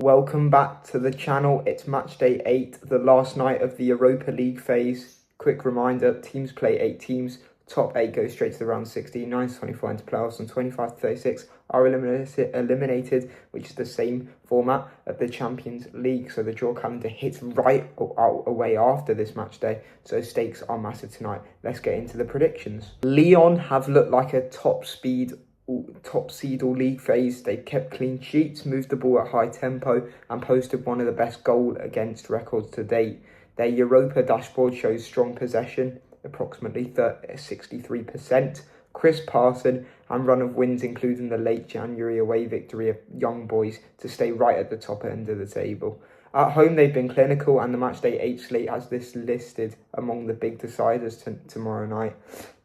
Welcome back to the channel. It's match day 8, the last night of the Europa League phase. Quick reminder, teams play 8 teams. Top 8 go straight to the round 16, 9 to 24 into playoffs, and 25 to 36 are eliminated, which is the same format of the Champions League. So the draw calendar hits right away after this match day. So stakes are massive tonight. Let's get into the predictions. Lyon have looked like a top seed all league phase. They kept clean sheets, moved the ball at high tempo, and posted one of the best goal against records to date. Their Europa dashboard shows strong possession, approximately 63%, crisp passing, and run of wins, including the late January away victory of Young Boys to stay right at the top end of the table. At home, they've been clinical, and the matchday 8 slate has this listed among the big deciders tomorrow night.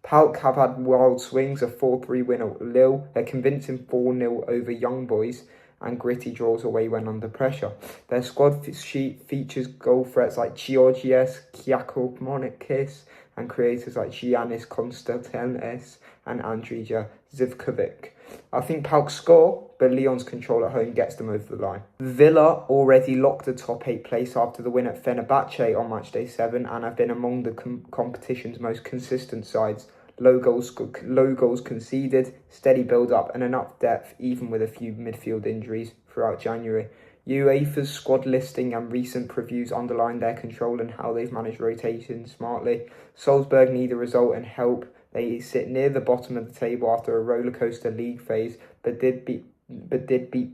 PAOK have had wild swings, a 4-3 win at Lille, a convincing 4-0 over Young Boys, and gritty draws away when under pressure. Their squad sheet features goal threats like Georgios Kyriakopoulos and creators like Giannis Konstantinos and Andrija Zivkovic. I think PAOK score, but Lyon's control at home gets them over the line. Villa already locked a top 8 place after the win at Fenerbahçe on matchday 7 and have been among the competition's most consistent sides. Low goals conceded, steady build-up and enough depth even with a few midfield injuries throughout January. UEFA's squad listing and recent previews underline their control and how they've managed rotation smartly. Salzburg need a result and help. They sit near the bottom of the table after a rollercoaster league phase, but did beat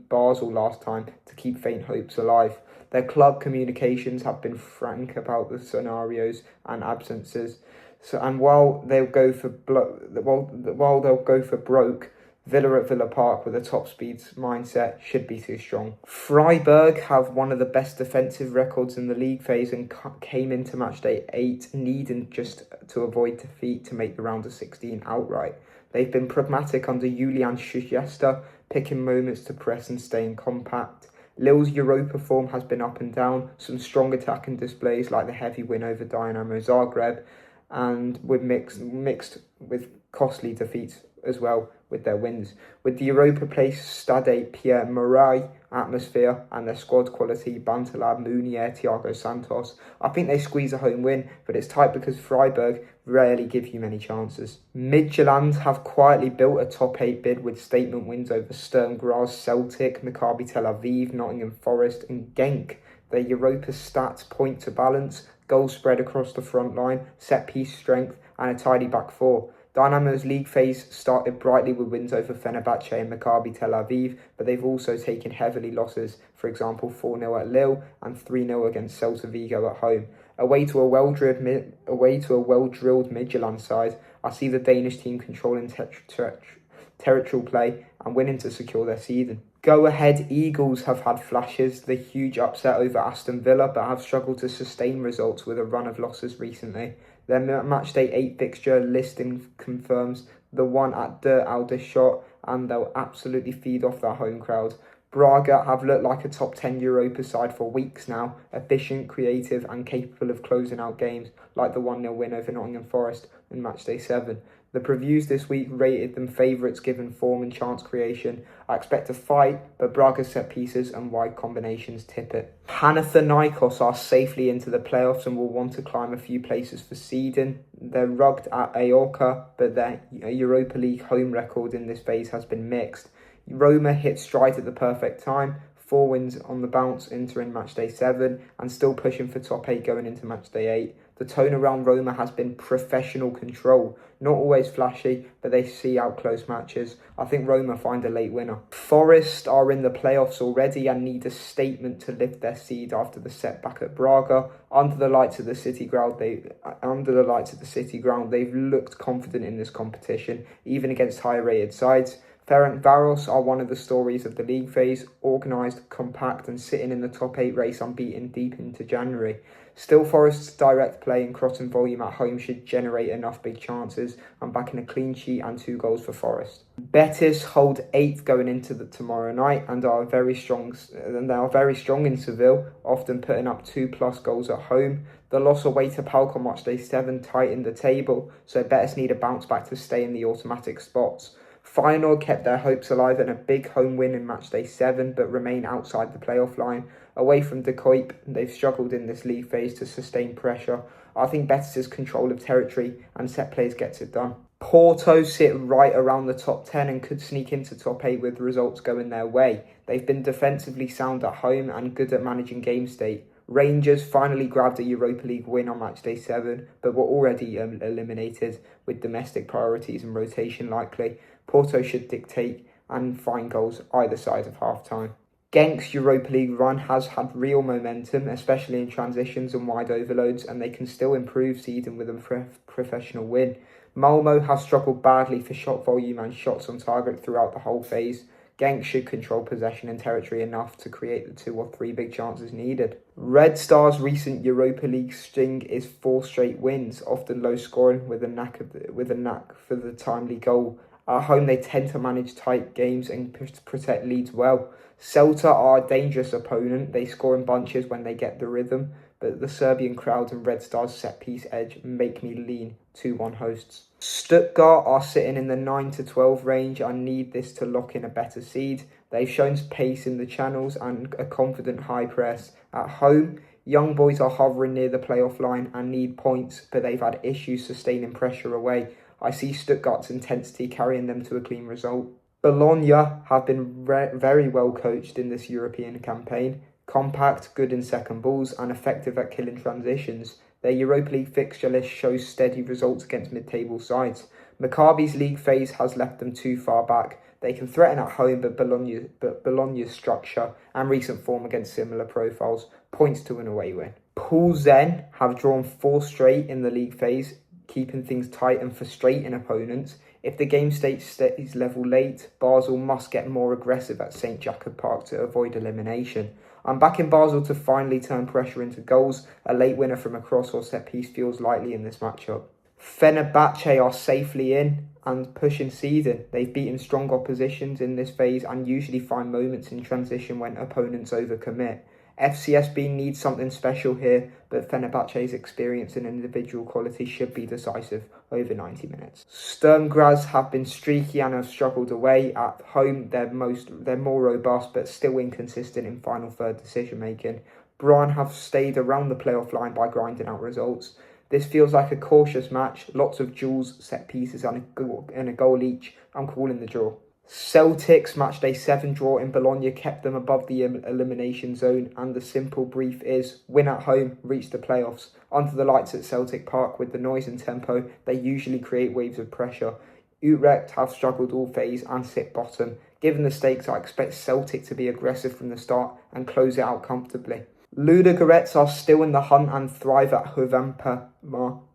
Basel last time to keep faint hopes alive. Their club communications have been frank about the scenarios and absences. And while they'll go for broke, Villa at Villa Park with a top speeds mindset should be too strong. Freiburg have one of the best defensive records in the league phase and came into matchday 8 needing just to avoid defeat to make the round of 16 outright. They've been pragmatic under Julian Schuster, picking moments to press and staying compact. Lille's Europa form has been up and down, some strong attacking displays like the heavy win over Dinamo Zagreb, and with mixed with costly defeats as well with their wins. With the Europa Place Stade Pierre-Mauroy atmosphere and their squad quality, Bantalab, Mounier, Thiago Santos, I think they squeeze a home win, but it's tight because Freiburg rarely give you many chances. Midtjylland have quietly built a top 8 bid with statement wins over Sturm Graz, Celtic, Maccabi Tel Aviv, Nottingham Forest and Genk. Their Europa stats point to balance, goal spread across the front line, set-piece strength and a tidy back four. Dynamo's league phase started brightly with wins over Fenerbahçe and Maccabi Tel Aviv, but they've also taken heavily losses, for example 4-0 at Lille and 3-0 against Celta Vigo at home. Away to a well-drilled Midtjylland side, I see the Danish team controlling territorial play and winning to secure their seeding. Go-ahead Eagles have had flashes, the huge upset over Aston Villa, but have struggled to sustain results with a run of losses recently. Their matchday 8 fixture listing confirms the one at Der Aldershot, and they'll absolutely feed off their home crowd. Braga have looked like a top 10 Europa side for weeks now, efficient, creative and capable of closing out games like the 1-0 win over Nottingham Forest in matchday 7. The previews this week rated them favourites given form and chance creation. I expect a fight, but Braga's set pieces and wide combinations tip it. Panathinaikos are safely into the playoffs and will want to climb a few places for seeding. They're rugged at PAOKA, but their Europa League home record in this phase has been mixed. Roma hit stride at the perfect time, 4 wins on the bounce entering matchday 7 and still pushing for top 8 going into matchday 8. The tone around Roma has been professional control. Not always flashy, but they see out close matches. I think Roma find a late winner. Forest are in the playoffs already and need a statement to lift their seed after the setback at Braga. Under the lights of the City Ground, they've looked confident in this competition, even against higher rated sides. Ferencváros are one of the stories of the league phase, organised, compact and sitting in the top 8 race unbeaten deep into January. Still, Forest's direct play and crossing volume at home should generate enough big chances. I'm backing a clean sheet and 2 goals for Forest. Betis hold 8th going into tomorrow night and are very strong in Seville, often putting up 2+ goals at home. The loss away to PAOK on matchday 7 tightened the table, so Betis need a bounce back to stay in the automatic spots. Feyenoord kept their hopes alive in a big home win in matchday 7, but remain outside the playoff line. Away from De Kuip, they've struggled in this league phase to sustain pressure. I think Betis' control of territory and set plays gets it done. Porto sit right around the top 10 and could sneak into top 8 with results going their way. They've been defensively sound at home and good at managing game state. Rangers finally grabbed a Europa League win on matchday 7, but were already eliminated with domestic priorities and rotation likely. Porto should dictate and find goals either side of half-time. Genk's Europa League run has had real momentum, especially in transitions and wide overloads, and they can still improve seeding with a professional win. Malmö have struggled badly for shot volume and shots on target throughout the whole phase. Genk should control possession and territory enough to create the 2 or 3 big chances needed. Red Star's recent Europa League string is 4 straight wins, often low scoring with a knack for the timely goal. At home, they tend to manage tight games and protect leads well. Celta are a dangerous opponent. They score in bunches when they get the rhythm, but the Serbian crowd and Red Star's set-piece edge make me lean 2-1 hosts. Stuttgart are sitting in the 9 to 12 range and need this to lock in a better seed. They've shown pace in the channels and a confident high press. At home, young boys are hovering near the playoff line and need points, but they've had issues sustaining pressure away. I see Stuttgart's intensity carrying them to a clean result. Bologna have been very well coached in this European campaign. Compact, good in second balls and effective at killing transitions. Their Europa League fixture list shows steady results against mid-table sides. Maccabi's league phase has left them too far back. They can threaten at home, but Bologna's structure and recent form against similar profiles points to an away win. PlzeňFCSB have drawn 4 straight in the league phase, keeping things tight and frustrating opponents. If the game stays level late, Basel must get more aggressive at St. Jakob Park to avoid elimination. I'm backing Basel to finally turn pressure into goals. A late winner from a cross or set piece feels likely in this matchup. Fenerbahçe are safely in and pushing seeding. They've beaten strong oppositions in this phase and usually find moments in transition when opponents overcommit. FCSB needs something special here, but Fenerbahçe's experience and individual quality should be decisive over 90 minutes. Sturm Graz have been streaky and have struggled away. At home, they're more robust, but still inconsistent in final third decision making. Brann have stayed around the playoff line by grinding out results. This feels like a cautious match, lots of duels, set pieces and a goal each. I'm calling the draw. Celtic's matchday 7 draw in Bologna kept them above the elimination zone, and the simple brief is win at home, reach the playoffs. Under the lights at Celtic Park with the noise and tempo, they usually create waves of pressure. Utrecht have struggled all phase and sit bottom. Given the stakes, I expect Celtic to be aggressive from the start and close it out comfortably. Ludogorets are still in the hunt and thrive at Hovampa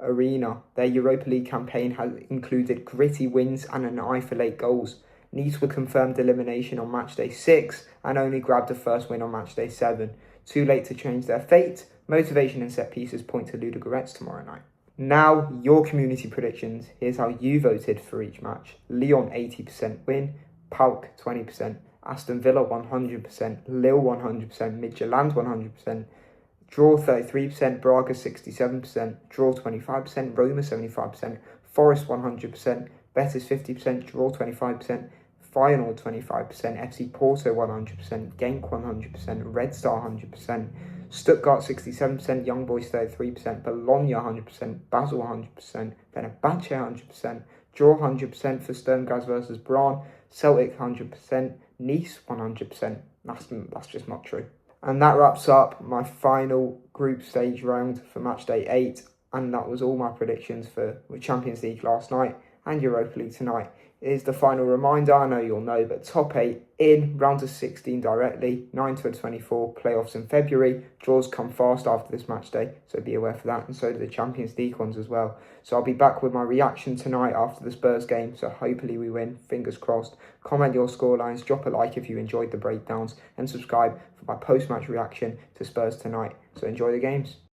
Arena. Their Europa League campaign has included gritty wins and an eye for late goals. Nice were confirmed elimination on matchday 6 and only grabbed a first win on matchday 7. Too late to change their fate. Motivation and set pieces point to Ludogorets tomorrow night. Now, your community predictions. Here's how you voted for each match. Lyon 80% win, PAOK 20%, Aston Villa 100%, Lille 100%, Midtjylland 100%, draw 33%, Braga 67%, draw 25%, Roma 75%, Forest 100%, Betis 50%, draw 25%, Feyenoord 25%, FC Porto 100%, Genk 100%, Red Star 100%, Stuttgart 67%, Young Boys 33%, Bologna 100%, Basel 100%, Fenerbahçe 100%, draw 100% for Sturm Graz versus Brann, Celtic 100%, Nice 100%. That's just not true. And that wraps up my final group stage round for matchday 8, and that was all my predictions for Champions League last night and Europa League tonight. It is the final reminder, I know you'll know, but top 8 in, round of 16 directly, 9 to 24, playoffs in February. Draws come fast after this match day, so be aware for that, and so do the Champions League ones as well. So I'll be back with my reaction tonight after the Spurs game, so hopefully we win, fingers crossed. Comment your scorelines, drop a like if you enjoyed the breakdowns, and subscribe for my post-match reaction to Spurs tonight. So enjoy the games.